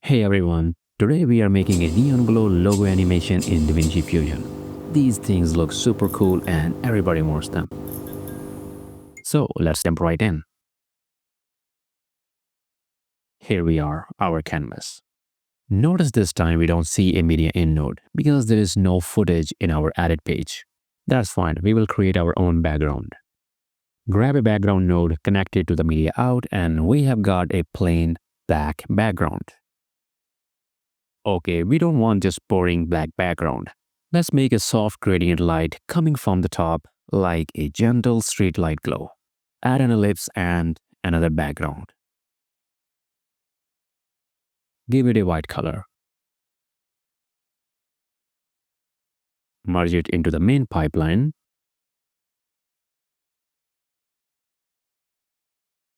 Hey everyone, today we are making a neon glow logo animation in DaVinci Fusion. These things look super cool and everybody wants them. So let's jump right in. Here we are, our canvas. Notice this time we don't see a media in node because there is no footage in our edit page. That's fine, we will create our own background. Grab a background node, connect it to the media out, and we have got a plain black background. Okay, we don't want just boring black background. Let's make a soft gradient light coming from the top like a gentle street light glow. Add an ellipse and another background. Give it a white color. Merge it into the main pipeline.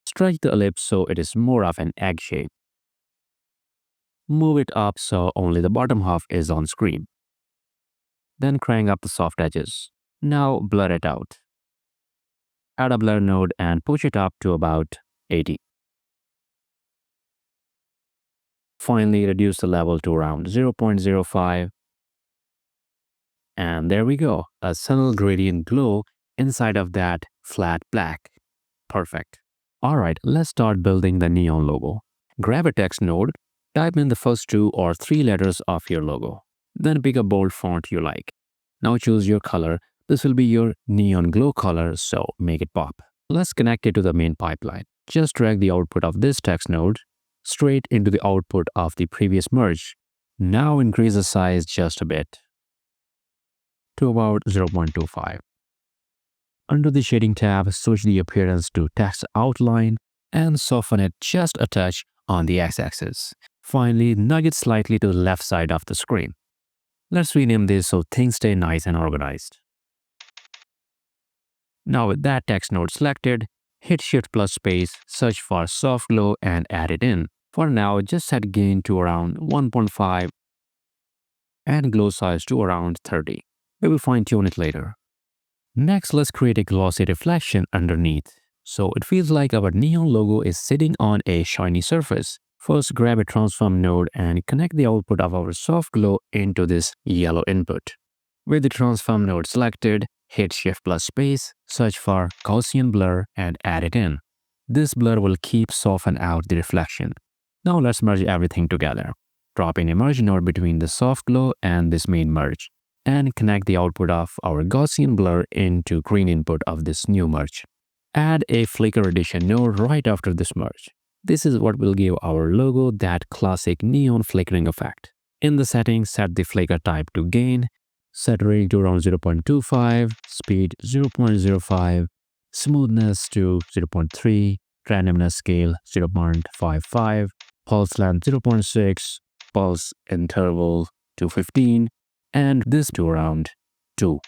Stretch the ellipse so it is more of an egg shape. Move it up so only the bottom half is on screen. Then crank up the soft edges. Now blur it out. Add a blur node and push it up to about 80. Finally, reduce the level to around 0.05. And there we go, a subtle gradient glow inside of that flat black. Perfect. Alright, let's start building the neon logo. Grab a text node, type in the first 2 or 3 letters of your logo. Then pick a bold font you like. Now choose your color. This will be your neon glow color, so make it pop. Let's connect it to the main pipeline. Just drag the output of this text node straight into the output of the previous merge. Now increase the size just a bit to about 0.25. Under the shading tab, switch the appearance to text outline and soften it just a touch on the x-axis. Finally, nudge it slightly to the left side of the screen. Let's rename this so things stay nice and organized. Now with that text node selected, hit Shift plus space, search for soft glow and add it in. For now, just set gain to around 1.5 and glow size to around 30. We will fine tune it later. Next, let's create a glossy reflection underneath, so it feels like our neon logo is sitting on a shiny surface. First, grab a transform node and connect the output of our soft glow into this yellow input. With the transform node selected, hit Shift plus space, search for Gaussian blur and add it in. This blur will keep soften out the reflection. Now let's merge everything together. Drop in a merge node between the soft glow and this main merge, and connect the output of our Gaussian blur into green input of this new merge. Add a flicker addition node right after this merge. This is what will give our logo that classic neon flickering effect. In the settings, set the flicker type to gain, set rating to around 0.25, speed 0.05, smoothness to 0.3, randomness scale 0.55, pulse length 0.6, pulse interval to 15, and this to around 2.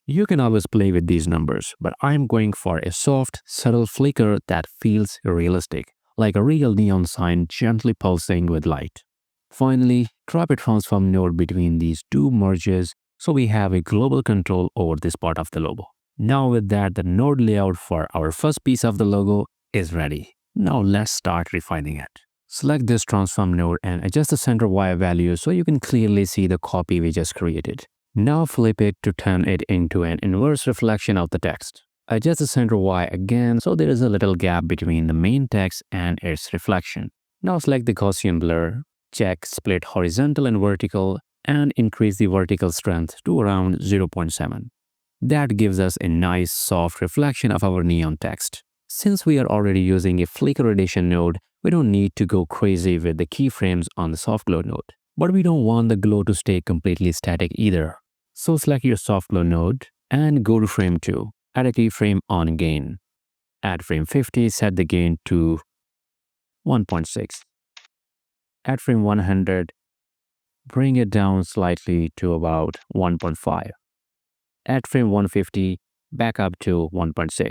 You can always play with these numbers, but I'm going for a soft, subtle flicker that feels realistic, like a real neon sign gently pulsing with light. Finally, drop a transform node between these two merges so we have a global control over this part of the logo. Now with that, the node layout for our first piece of the logo is ready. Now let's start refining it. Select this transform node and adjust the center Y value so you can clearly see the copy we just created. Now flip it to turn it into an inverse reflection of the text. Adjust the center Y again so there is a little gap between the main text and its reflection. Now select the Gaussian blur, check split horizontal and vertical, and increase the vertical strength to around 0.7. That gives us a nice soft reflection of our neon text. Since we are already using a flicker addition node, we don't need to go crazy with the keyframes on the soft glow node. But we don't want the glow to stay completely static either. So select your soft glow node and go to frame 2. Add a keyframe on gain. At frame 50, set the gain to 1.6. At frame 100, bring it down slightly to about 1.5. At frame 150, back up to 1.6.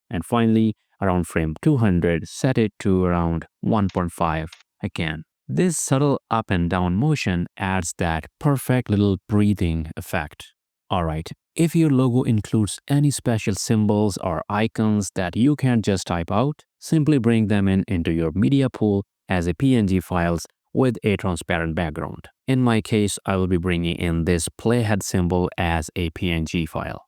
And finally, around frame 200, set it to around 1.5 again. This subtle up and down motion adds that perfect little breathing effect. Alright, if your logo includes any special symbols or icons that you can't just type out, simply bring them into your media pool as a PNG files with a transparent background. In my case, I will be bringing in this playhead symbol as a PNG file.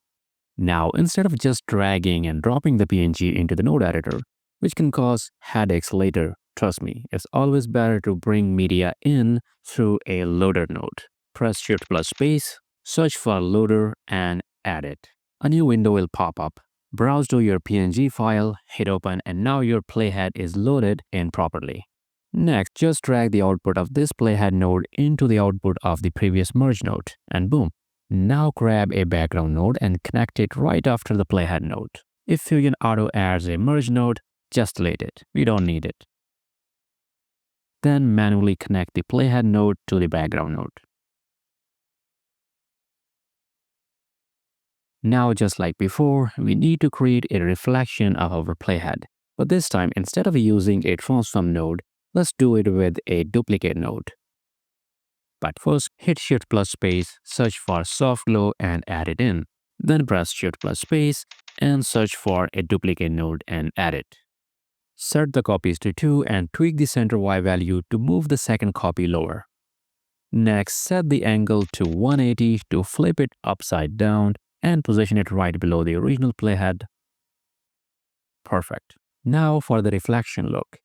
Now, instead of just dragging and dropping the PNG into the node editor, which can cause headaches later, trust me, it's always better to bring media in through a loader node. Press Shift plus space, search for loader, and add it. A new window will pop up. Browse to your PNG file, hit open, and now your playhead is loaded in properly. Next, just drag the output of this playhead node into the output of the previous merge node, and boom. Now grab a background node and connect it right after the playhead node. If Fusion Auto adds a merge node, just delete it. We don't need it. Then manually connect the playhead node to the background node. Now, just like before, we need to create a reflection of our playhead. But this time, instead of using a transform node, let's do it with a duplicate node. But first, hit Shift plus space, search for soft glow and add it in. Then press Shift plus space and search for a duplicate node and add it. Set the copies to 2 and tweak the center Y value to move the second copy lower. Next, set the angle to 180 to flip it upside down and position it right below the original playhead. Perfect. Now for the reflection look.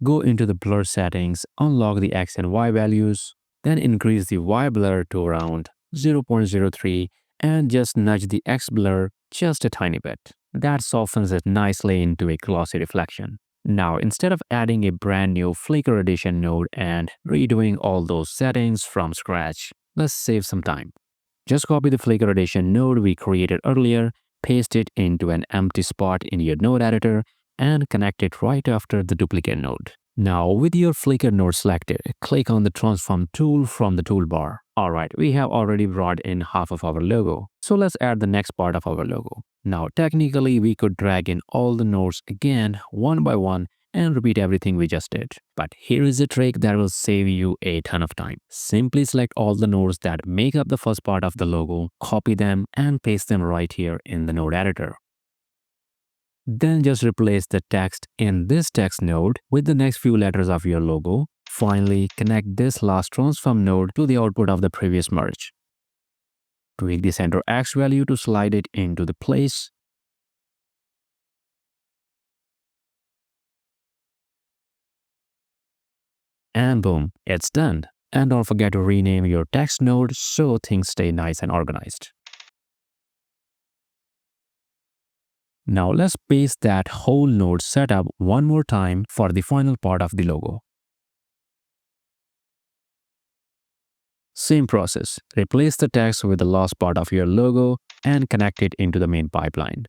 Go into the blur settings, unlock the X and Y values, then increase the Y blur to around 0.03 and just nudge the X blur just a tiny bit. That softens it nicely into a glossy reflection. Now, instead of adding a brand new Flicker Edition node and redoing all those settings from scratch, let's save some time. Just copy the Flicker Edition node we created earlier, paste it into an empty spot in your node editor, and connect it right after the duplicate node. Now, with your Flicker node selected, click on the Transform tool from the toolbar. Alright, we have already brought in half of our logo. So let's add the next part of our logo. Now, technically, we could drag in all the nodes again, one by one, and repeat everything we just did. But here is a trick that will save you a ton of time. Simply select all the nodes that make up the first part of the logo, copy them, and paste them right here in the node editor. Then just replace the text in this text node with the next few letters of your logo. Finally, connect this last transform node to the output of the previous merge. Tweak the center X value to slide it into the place. And boom, it's done. And don't forget to rename your text node so things stay nice and organized. Now let's paste that whole node setup one more time for the final part of the logo. Same process, replace the text with the last part of your logo and connect it into the main pipeline.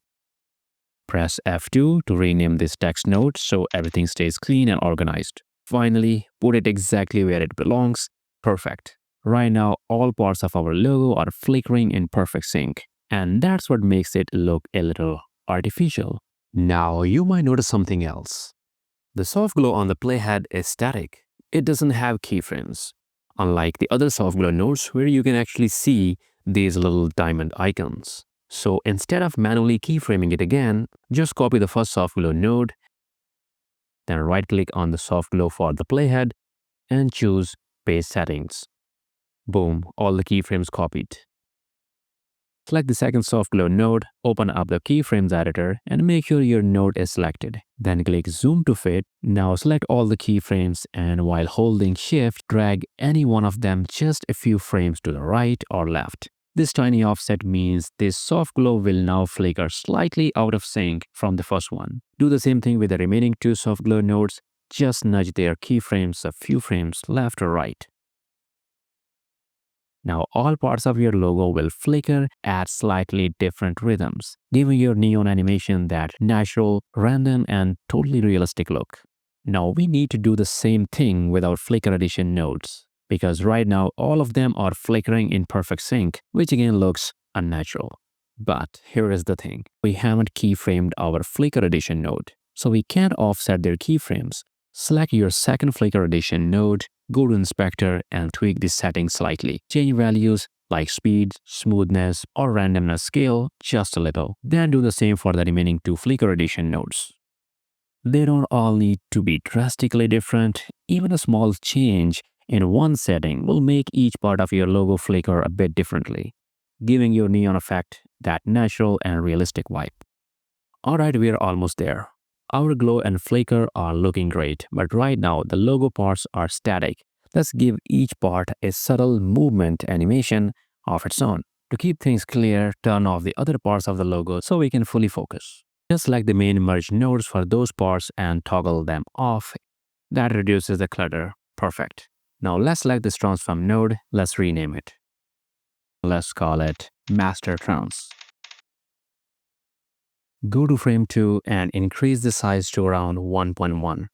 Press F2 to rename this text node so everything stays clean and organized. Finally, put it exactly where it belongs. Perfect. Right now, all parts of our logo are flickering in perfect sync, and that's what makes it look a little artificial. Now, you might notice something else. The soft glow on the playhead is static. It doesn't have keyframes, unlike the other soft glow nodes where you can actually see these little diamond icons. So instead of manually keyframing it again, just copy the first soft glow node, then right-click on the soft glow for the playhead and choose Paste Settings. Boom, all the keyframes copied. Select the second soft glow node, open up the keyframes editor and make sure your node is selected. Then click Zoom to fit. Now select all the keyframes and while holding Shift, drag any one of them just a few frames to the right or left. This tiny offset means this soft glow will now flicker slightly out of sync from the first one. Do the same thing with the remaining two soft glow nodes. Just nudge their keyframes a few frames left or right. Now all parts of your logo will flicker at slightly different rhythms, giving your neon animation that natural, random, and totally realistic look. Now we need to do the same thing with our Flicker Edition nodes, because right now all of them are flickering in perfect sync, which again looks unnatural. But here is the thing, we haven't keyframed our Flicker Edition node, so we can't offset their keyframes. Select your second Flicker Edition node, go to Inspector and tweak the settings slightly. Change values like speed, smoothness, or randomness scale just a little. Then do the same for the remaining two Flicker Edition nodes. They don't all need to be drastically different. Even a small change in one setting will make each part of your logo flicker a bit differently, giving your neon effect that natural and realistic vibe. Alright, we're almost there. Our glow and flicker are looking great, but right now the logo parts are static. Let's give each part a subtle movement animation of its own. To keep things clear, turn off the other parts of the logo so we can fully focus. Just select the main merge nodes for those parts and toggle them off. That reduces the clutter. Perfect. Now let's select this transform node. Let's rename it. Let's call it Master Trans. Go to frame 2 and increase the size to around 1.1.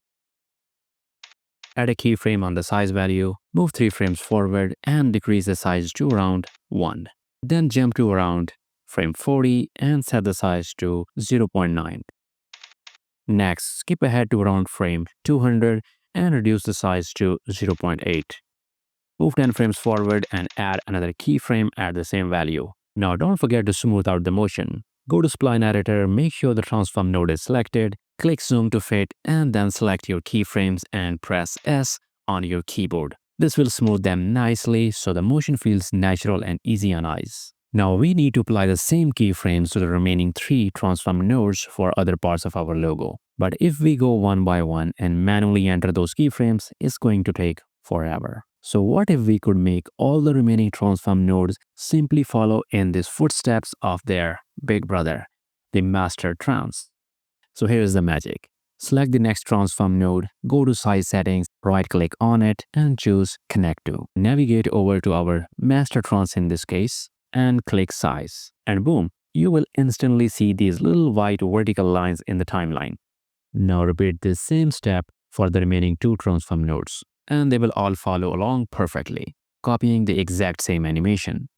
Add a keyframe on the size value, move 3 frames forward and decrease the size to around 1. Then jump to around frame 40 and set the size to 0.9. Next, skip ahead to around frame 200 and reduce the size to 0.8. Move 10 frames forward and add another keyframe at the same value. Now don't forget to smooth out the motion. Go to Spline Editor, make sure the transform node is selected, click Zoom to fit, and then select your keyframes and press S on your keyboard. This will smooth them nicely so the motion feels natural and easy on eyes. Now we need to apply the same keyframes to the remaining 3 transform nodes for other parts of our logo. But if we go one by one and manually enter those keyframes, it's going to take forever. So what if we could make all the remaining transform nodes simply follow in these footsteps of their big brother, the Master Trans? So here's the magic. Select the next transform node, go to size settings, right-click on it and choose Connect to. Navigate over to our Master Trans in this case and click size. And boom, you will instantly see these little white vertical lines in the timeline. Now repeat this same step for the remaining 2 transform nodes, and they will all follow along perfectly, copying the exact same animation.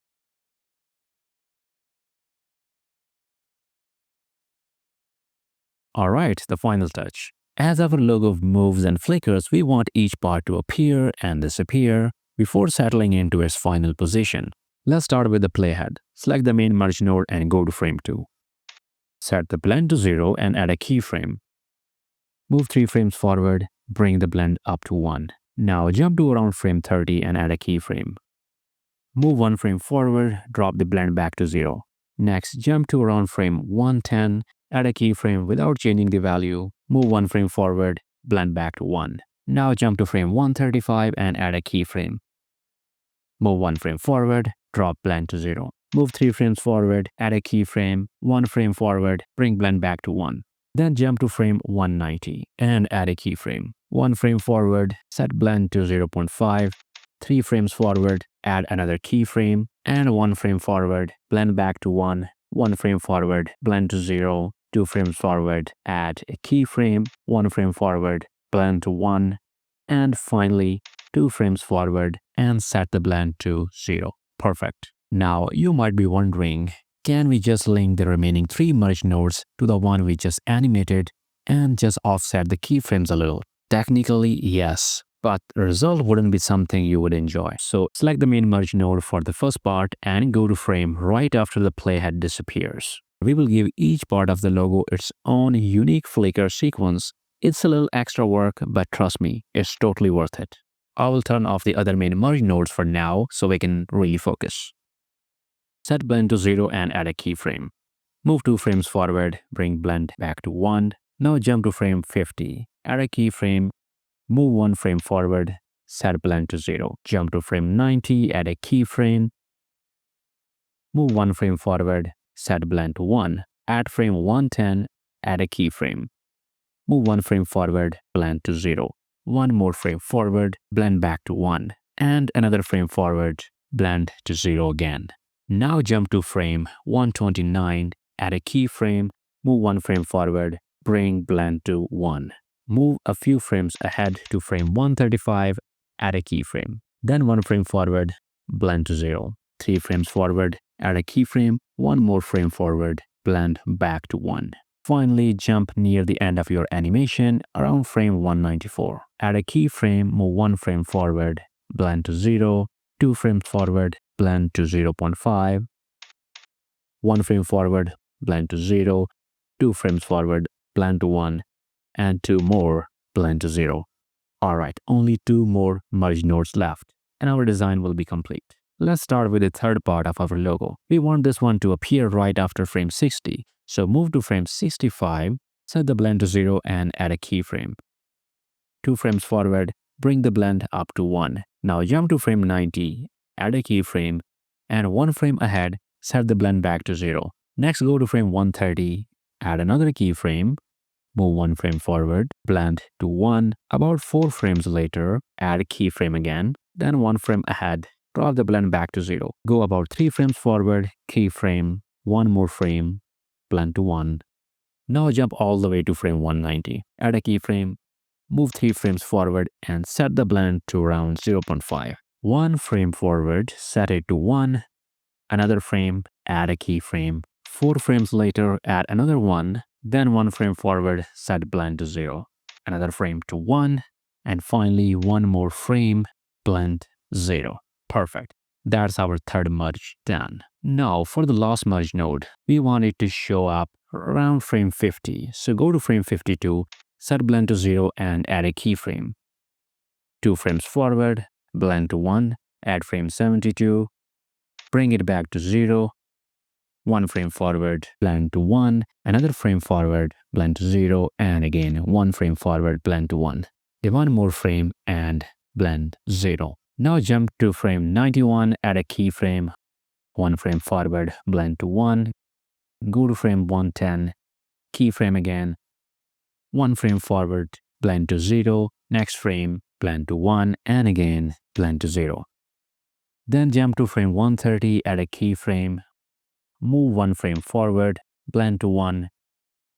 Alright, the final touch. As our logo moves and flickers, we want each part to appear and disappear before settling into its final position. Let's start with the playhead. Select the main merge node and go to frame 2. Set the blend to 0 and add a keyframe. Move 3 frames forward, bring the blend up to 1. Now jump to around frame 30 and add a keyframe. Move 1 frame forward, drop the blend back to 0. Next, jump to around frame 110, add a keyframe without changing the value. Move 1 frame forward, blend back to 1. Now jump to frame 135 and add a keyframe. Move 1 frame forward, drop blend to 0. Move 3 frames forward, add a keyframe, 1 frame forward, bring blend back to 1. Then jump to frame 190 and add a keyframe. 1 frame forward, set blend to 0.5, 3 frames forward, add another keyframe, and 1 frame forward, blend back to 1, 1 frame forward, blend to 0, 2 frames forward, add a keyframe, 1 frame forward, blend to 1, and finally 2 frames forward and set the blend to 0. Perfect. Now you might be wondering, can we just link the remaining 3 merge nodes to the one we just animated and just offset the keyframes a little? Technically, yes, but the result wouldn't be something you would enjoy. So select the main merge node for the first part and go to frame right after the playhead disappears. We will give each part of the logo its own unique flicker sequence. It's a little extra work, but trust me, it's totally worth it. I will turn off the other main merge nodes for now so we can really focus. Set blend to 0 and add a keyframe. Move 2 frames forward, bring blend back to 1. Now jump to frame 50, add a keyframe, move 1 frame forward, set blend to 0. Jump to frame 90, add a keyframe, move 1 frame forward, set blend to 1. At frame 110, add a keyframe. Move 1 frame forward, blend to 0. 1 more frame forward, blend back to 1. And another frame forward, blend to 0 again. Now jump to frame 129, add a keyframe, move 1 frame forward, bring blend to 1. Move a few frames ahead to frame 135, add a keyframe. Then 1 frame forward, blend to 0. 3 frames forward, add a keyframe, 1 more frame forward, blend back to 1. Finally, jump near the end of your animation around frame 194. Add a keyframe, move 1 frame forward, blend to 0. 2 frames forward, blend to 0.5. 1 frame forward, blend to 0. 2 frames forward, blend to 1. and 2 more, blend to 0. Alright, only 2 more merge nodes left, and our design will be complete. Let's start with the third part of our logo. We want this one to appear right after frame 60. So move to frame 65, set the blend to 0 and add a keyframe. 2 frames forward, bring the blend up to 1. Now jump to frame 90, add a keyframe, and 1 frame ahead, set the blend back to 0. Next go to frame 130, add another keyframe, move 1 frame forward, blend to 1. About 4 frames later, add a keyframe again, then 1 frame ahead, drop the blend back to 0. Go about 3 frames forward, keyframe, 1 more frame, blend to 1. Now jump all the way to frame 190, add a keyframe, move 3 frames forward and set the blend to around 0.5. 1 frame forward, set it to 1. Another frame, add a keyframe. 4 frames later, add another one. Then 1 frame forward, set blend to 0. Another frame to 1. And finally, 1 more frame, blend 0. Perfect. That's our third merge done. Now for the last merge node, we want it to show up around frame 50. So go to frame 52, set blend to 0 and add a keyframe. 2 frames forward, blend to 1, add frame 72, bring it back to 0, 1 frame forward, blend to 1, another frame forward, blend to 0, and again 1 frame forward, blend to 1. Then 1 more frame and blend 0. Now jump to frame 91, add a keyframe, 1 frame forward, blend to 1, go to frame 110, keyframe again, 1 frame forward, blend to 0, next frame, blend to 1, and again, blend to 0. Then jump to frame 130, add a keyframe, move 1 frame forward, blend to 1,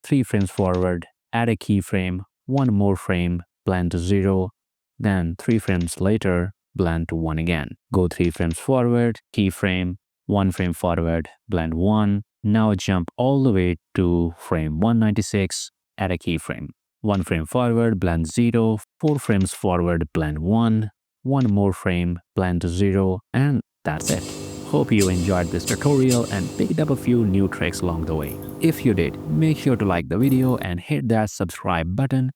3 frames forward, add a keyframe, 1 more frame, blend to 0, then 3 frames later, blend to 1 again. Go 3 frames forward, keyframe, 1 frame forward, blend 1. Now jump all the way to frame 196, add a keyframe. 1 frame forward, blend 0, 4 frames forward, blend 1, 1 more frame, blend to 0, and that's it. Hope you enjoyed this tutorial and picked up a few new tricks along the way. If you did, make sure to like the video and hit that subscribe button